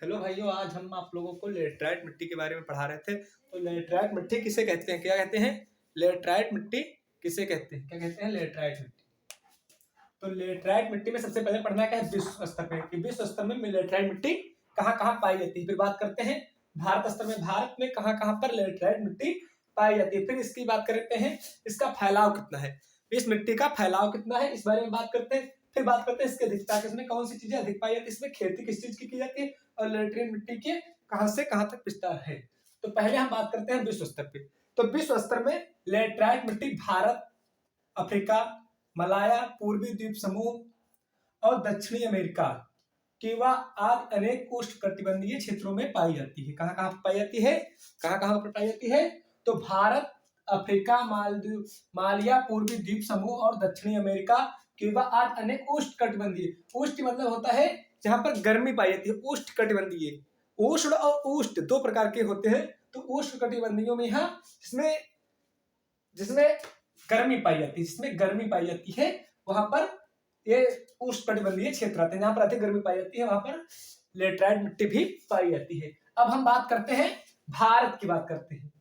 Hello भाइयों, आज हम आप लोगों को लेटराइट मिट्टी के बारे में पढ़ा रहे थे। तो लेटराइट मिट्टी किसे कहते हैं, क्या कहते हैं? लेटराइट मिट्टी किसे कहते हैं, क्या कहते हैं? लेटराइट मिट्टी। तो लेटराइट मिट्टी में सबसे पहले पढ़ना क्या है, विश्व स्तर पे कि विश्व स्तर में लेटराइट मिट्टी कहाँ कहाँ पाई जाती है। फिर बात करते हैं भारत स्तर में, भारत में कहाँ कहाँ पर लेटराइट मिट्टी पाई जाती है। फिर इसकी बात करते हैं इसका फैलाव कितना है, इस मिट्टी का फैलाव कितना है, इस बारे में बात करते हैं। फिर बात करते हैं इसकी अधिकता, इसमें कौन सी चीजें अधिक पाई जाती है, इसमें खेती किस चीज की जाती है, और लेटराइट मिट्टी के कहां से कहां तक विस्तार है। तो पहले हम बात करते हैं विश्व स्तर पे। तो विश्व स्तर में लेटराइट मिट्टी भारत, अफ्रीका, मलाया, पूर्वी द्वीप समूह और दक्षिणी अमेरिका किंवा आदि अनेक उष्णकटिबंधीय क्षेत्रों में पाई जाती है। कहां कहां पाई जाती है, कहां कहां पर पाई जाती है? तो भारत, अफ्रीका, मालिया, पूर्वी द्वीप समूह और दक्षिणी अमेरिका किंवा आदि अनेक उष्णकटिबंधीय। उष्ण मतलब होता है जहां पर गर्मी पाई जाती है, उष्णकटिबंधीय। उष्ण और उष्ण दो प्रकार के होते हैं। तो उष्णकटिबंधीयों में यहाँ जिसमें जिसमें गर्मी पाई जाती है, जिसमें गर्मी पाई जाती है वहां पर ये उष्णकटिबंधीय क्षेत्र आते हैं। जहां पर अधिक गर्मी पाई जाती है वहां पर लेटराइट मिट्टी भी पाई जाती है। अब हम बात करते हैं भारत की, बात करते हैं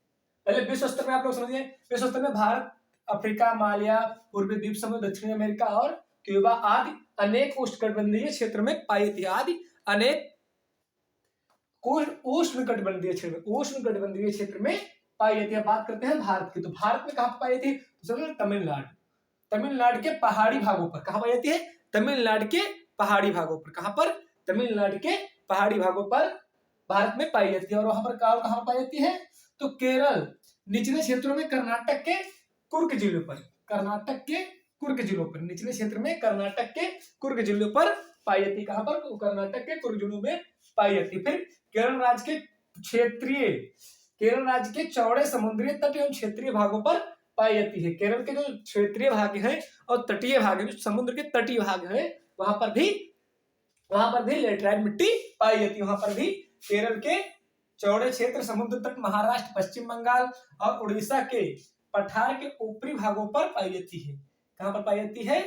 पहले विश्व स्तर में। आप लोग समझिए, विश्व स्तर में भारत, अफ्रीका, मालिया, पूर्वी द्वीप समूह, दक्षिणी अमेरिका और क्यूबा आदि अनेक उष्णकटिबंधीय क्षेत्र में पाई जाती है। आदि अनेक उष्णकटिबंधीय क्षेत्र, उष्णकटिबंधीय क्षेत्र में पाई जाती है। बात करते हैं भारत की, तो भारत में कहां पाई जाती है? तो तमिलनाडु, तमिलनाडु के पहाड़ी भागों पर। कहां पाई जाती है? तमिलनाडु के पहाड़ी भागों पर। कहां पर? तमिलनाडु के पहाड़ी भागों पर भारत में पाई जाती है। और वहां पर कहां पाई जाती है? तो केरल, निचले क्षेत्रों में कर्नाटक के कुर्ग जिलों पर, कर्नाटक के कुर्ग जिलों पर, निचले क्षेत्र में कर्नाटक के कुर्ग जिलों पर पाई जाती है। कहां पर? कर्नाटक के कुर्ग जिलों में पाई जाती है। फिर केरल राज्य के क्षेत्रीय, केरल राज्य के चौड़े समुद्री तट एवं क्षेत्रीय भागों पर पाई जाती है। केरल के जो क्षेत्रीय भाग हैं और तटीय भाग हैं, जो समुद्र के तटीय भाग हैं, वहां पर भी लेटराइट मिट्टी पाई जाती है। वहां पर भी केरल के चौड़े क्षेत्र, समुद्र तट, महाराष्ट्र, पश्चिम बंगाल और उड़ीसा के पठार के ऊपरी भागों पर पाई जाती है। कहां पर पाई जाती है?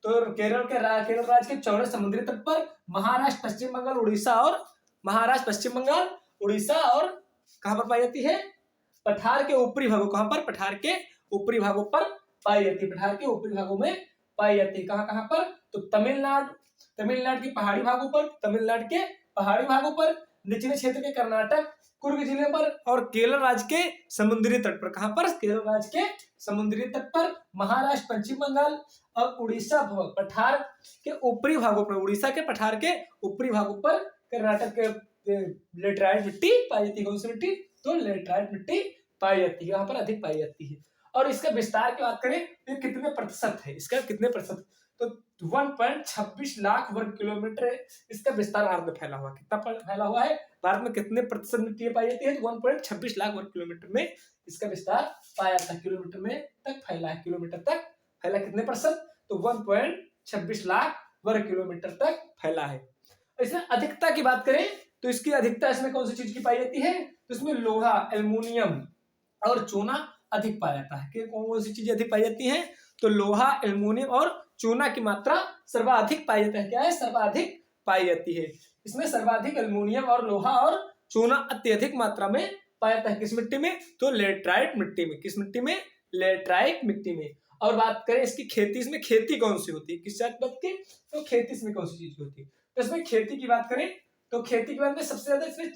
तो केरल राज्य के चौड़े समुद्री तट पर, महाराष्ट्र, पश्चिम बंगाल, उड़ीसा और महाराष्ट्र, पश्चिम बंगाल, उड़ीसा और कहां पर पाई जाती है? पठार के ऊपरी भागों, कहां पर? पठार के ऊपरी भागों पर पाई जाती है। पठार के ऊपरी भागों में पाई जाती है। कहां कहां पर? तो तमिलनाडु, तमिलनाडु के पहाड़ी भागों पर, तमिलनाडु के पहाड़ी भागों पर, निचले क्षेत्र के कर्नाटक कुर्ग जिले पर और केरल राज्य के समुद्री तट पर। कहां पर? केरल राज्य के समुद्री तट पर, महाराष्ट्र, पश्चिम बंगाल और उड़ीसा पठार के ऊपरी भागों पर, उड़ीसा के पठार के ऊपरी भागों पर कर्नाटक के लेटराइट मिट्टी पाई जाती है। कौन सी मिट्टी? तो लेटराइट मिट्टी पाई जाती है, वहां पर अधिक पाई जाती है। और इसका विस्तार की बात करें तो कितने प्रतिशत है, इसका कितने प्रतिशत? तो 1.26 लाख वर्ग किलोमीटर इसका विस्तार भारत में फैला हुआ। कितना फैला हुआ है भारत में? कितने प्रतिशत मिट्टी पाई जाती है? 1.26 लाख वर्ग किलोमीटर में इसका विस्तार पाया जाता है। किलोमीटर में तक फैला है, किलोमीटर तक फैला। कितने प्रतिशत? तो 1.26 लाख वर्ग किलोमीटर तक फैला है। इसमें अधिकता की बात करें तो इसकी अधिकता इसमें कौन सी चीज की पाई जाती है? तो इसमें लोहा, एल्युमिनियम और चूना अधिक पाया जाता है। कि कौन सी चीजें अधिक पाई जाती हैं? तो लोहा, एल्युमिनियम और चूना की मात्रा सर्वाधिक पाई जाती है। क्या है? सर्वाधिक पाई जाती है। इसमें सर्वाधिक एल्युमिनियम और लोहा और चूना अत्यधिक मात्रा में पाया जाता है। किस मिट्टी में? तो लेटराइट मिट्टी में। किस मिट्टी में? लेटराइट मिट्टी में। और बात करें इसकी खेती, इसमें खेती कौन सी होती है, किस जात की? तो खेती इसमें कौन सी चीज की होती है? तो इसमें खेती की बात करें तो खेती के बाद में सबसे ज्यादा इसमें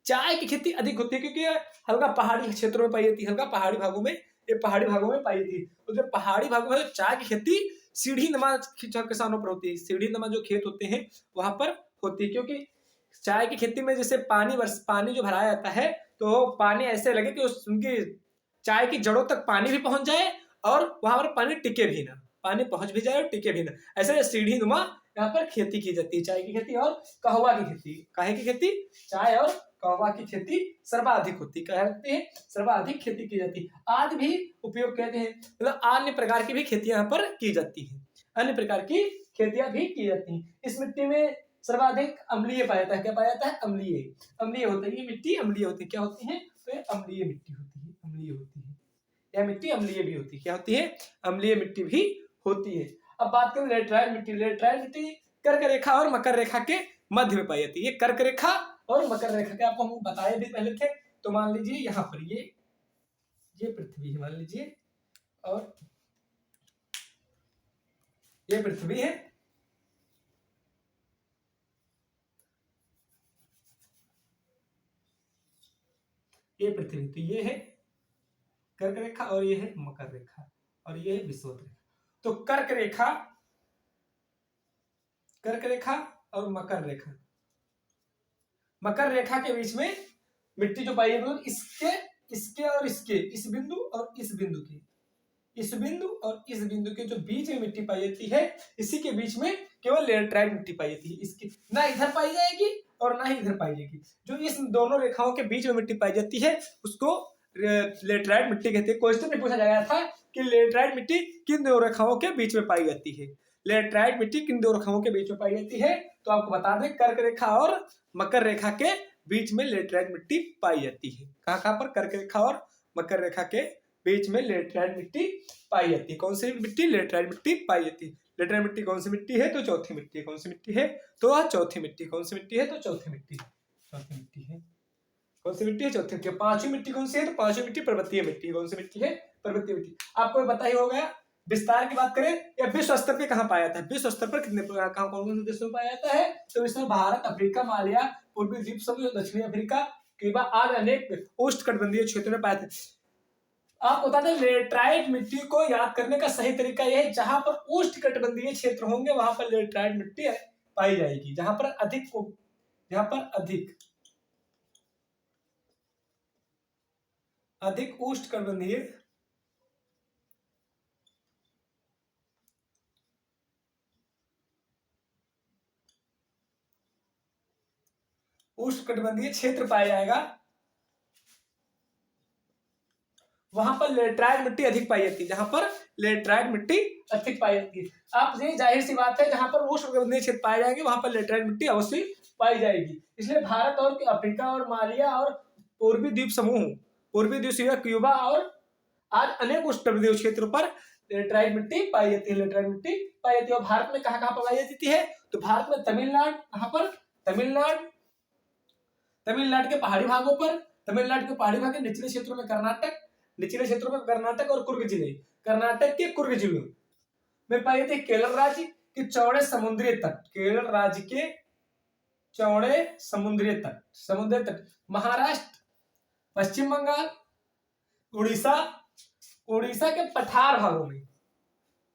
चाय की खेती अधिक होती है, क्योंकि हल्का पहाड़ी क्षेत्रों में पाई जाती है। हल्का पहाड़ी भागों में, ये पहाड़ी भागों में पाई जाती है। तो जो पहाड़ी भागों में चाय की खेती सीढ़ी नुमा किसानों पर होती है। सीढ़ी नुमा जो खेत होते हैं वहां पर होती है, क्योंकि चाय की खेती में जैसे पानी जो भराया जाता है, तो पानी ऐसे लगे कि उनकी चाय की जड़ों तक पानी भी पहुंच जाए और वहां पर पानी टिके भी ना, पानी पहुंच भी जाए और टिके भी ना। ऐसे सीढ़ी नुमा यहाँ पर खेती की जाती है। चाय की खेती और कहवा की खेती। काहे की खेती? चाय और कहवा की खेती सर्वाधिक होती है। सर्वाधिक खेती की जाती है। आज भी उपयोग कहते हैं, मतलब अन्य प्रकार की भी खेतियां यहाँ पर की जाती है। अन्य प्रकार की खेतियां भी की जाती हैं। इस मिट्टी में सर्वाधिक अम्लीय पाया जाता है। क्या पाया जाता है? अम्लीय, अम्लीय होता है। ये मिट्टी अम्लीय होती है। क्या होती है? तो ये अम्लीय मिट्टी होती है, अम्लीय होती है। यह मिट्टी अम्लीय भी होती है। क्या होती है? अम्लीय मिट्टी भी होती है। अब बात करें लेटराइट मिट्टी। लेटराइट मिट्टी कर्क रेखा और मकर रेखा के मध्य में पाई जाती है। ये कर्क रेखा और मकर रेखा के आपको हम बताए भी पहले थे। तो मान लीजिए यहाँ पर ये पृथ्वी है, मान लीजिए, और ये पृथ्वी है, ये पृथ्वी, तो ये है कर्क रेखा और ये है मकर रेखा और ये है विषुवत रेखा। तो कर्क रेखा और मकर रेखा के बीच में मिट्टी जो पाई है, मतलब इसके और इसके, इस बिंदु और इस बिंदु के, इस बिंदु और इस बिंदु के जो बीच में मिट्टी पाई जाती है, इसी के बीच में केवल लेटराइट मिट्टी पाई जाती है। इसकी ना इधर पाई जाएगी और ना ही इधर पाई जाएगी। जो इस दोनों रेखाओं के बीच में मिट्टी पाई जाती है उसको लेटराइट मिट्टी कहते हैं। क्वेश्चन में पूछा गया था कि लेटराइट मिट्टी किन दो रेखाओं के बीच में पाई जाती है, लेटराइट मिट्टी किन दो रेखाओं के बीच में पाई जाती है। तो आपको बता दें, कर्क रेखा और मकर रेखा के बीच में लेटराइट मिट्टी पाई जाती है। कहाँ पर? कर्क रेखा और मकर रेखा के बीच में लेटराइट मिट्टी पाई जाती है। कौन सी मिट्टी? लेटराइट मिट्टी पाई जाती है। लेटराइट मिट्टी कौन सी मिट्टी है? तो चौथी मिट्टी है। कौन सी मिट्टी है? तो चौथी मिट्टी। कौन सी मिट्टी है? तो चौथी मिट्टी। चौथी मिट्टी है। कौन सी मिट्टी है? चौथी मिट्टी। पांचवी मिट्टी कौन सी है? तो पांचवी मिट्टी पर्वतीय मिट्टी। कौन सी मिट्टी है? पर्वतीय मिट्टी। आपको पता ही होगा। विस्तार की बात करें या विश्व स्तर पे कहाँ पाया जाता है? विश्व स्तर पर कितने कहाँ कौन कौन से देशों में पाया जाता है? तो इसमें भारत, अफ्रीका, मालिया, पूर्वी द्वीप समूह, दक्षिणी अफ्रीका, क्यूबा आदि अनेक उष्णकटिबंधीय क्षेत्रों में पाया जाता है। आपको बता दें, लेटराइट मिट्टी को याद करने का सही तरीका यह है, जहां पर उष्णकटिबंधीय क्षेत्र होंगे वहां पर लेटराइट मिट्टी पाई जाएगी। जहां पर अधिक उष्णकटिबंधीय क्षेत्र पाया जाएगा, वहां पर लेटराइट मिट्टी अधिक पाई जाती है। जहां पर लेटराइट मिट्टी अधिक पाई जाती है, आप ये जाहिर सी बात है, जहां पर उष्णकटिबंधीय क्षेत्र पाए जाएंगे वहां पर लेटराइट मिट्टी अवश्य पाई जाएगी। इसलिए भारत और अफ्रीका और मालिया और पूर्वी द्वीप समूह, पूर्वी द्वीप, क्यूबा और आज अनेक उष्णकटिबंधीय क्षेत्रों पर लेटराइट मिट्टी पाई जाती है। लेटराइट मिट्टी पाई जाती है। और भारत में कहाँ कहाँ पाई जाती है? तो भारत में तमिलनाडु, कहाँ पर? तमिलनाडु के पहाड़ी भागों पर, तमिलनाडु के पहाड़ी भाग के निचले क्षेत्रों में कर्नाटक और कुर्ग जिले, कर्नाटक के कुर्ग जिले में पाई जाती है। केरल राज्य के चौड़े समुद्री तट, महाराष्ट्र, पश्चिम बंगाल, उड़ीसा के पठार भागों में,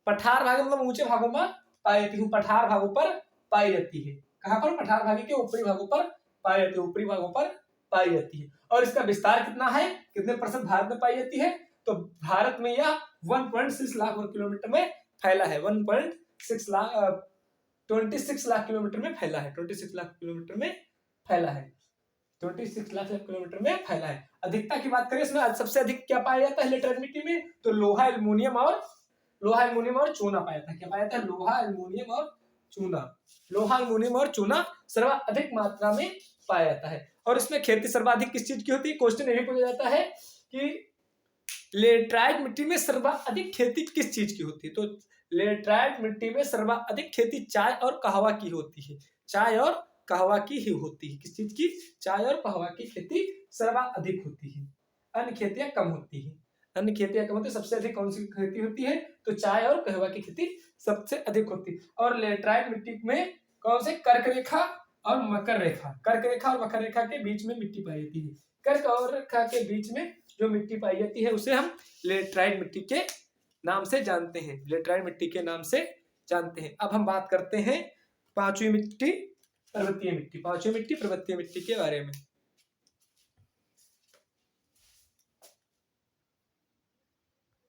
मतलब ऊंचे भागों में पाई जाती है। पठार भागों पर पाई जाती है। कहां पर? पठार भाग के ऊपरी भागों पर पाई जाती है, ऊपरी भागों पर पाई जाती है। और इसका विस्तार कितना है, कितने % भारत में पाई जाती है? तो भारत में यह 1.6 लाख वर्ग किलोमीटर में फैला है। 26 लाख किलोमीटर में फैला है। 26 लाख किलोमीटर में फैला है। 26 लाख किलोमीटर में फैला है। अधिकता की बात करें, इसमें सबसे अधिक क्या पाया जाता है लेटराइट मिट्टी में? तो लोहा, एल्युमिनियम और चूना पाया जाता है। क्या पाया जाता है? लोहा, एल्युमिनियम और चूना सर्वाधिक मात्रा में पाया जाता है। और इसमें खेती सर्वाधिक किस चीज की होती है? क्वेश्चन यही पूछा जाता है कि लेटराइट मिट्टी में सर्वाधिक खेती किस चीज की होती है? तो लेटराइट मिट्टी में सर्वाधिक खेती चाय और कहवा की होती है। चाय और कहवा की ही होती है। किस चीज की? चाय और कहवा की खेती सर्वाधिक होती है। अन्य खेतियां कम होती है। सबसे अधिक कौन सी खेती होती है? तो चाय और कहवा की खेती सबसे अधिक होती है। और लेटराइट मिट्टी में कौन से? कर्क रेखा और मकर रेखा के बीच में मिट्टी पाई जाती है। कर्क और रेखा के बीच में जो मिट्टी पाई जाती है उसे हम लेटराइट मिट्टी के नाम से जानते हैं। अब हम बात करते हैं पांचवी मिट्टी, पर्वतीय मिट्टी के बारे में।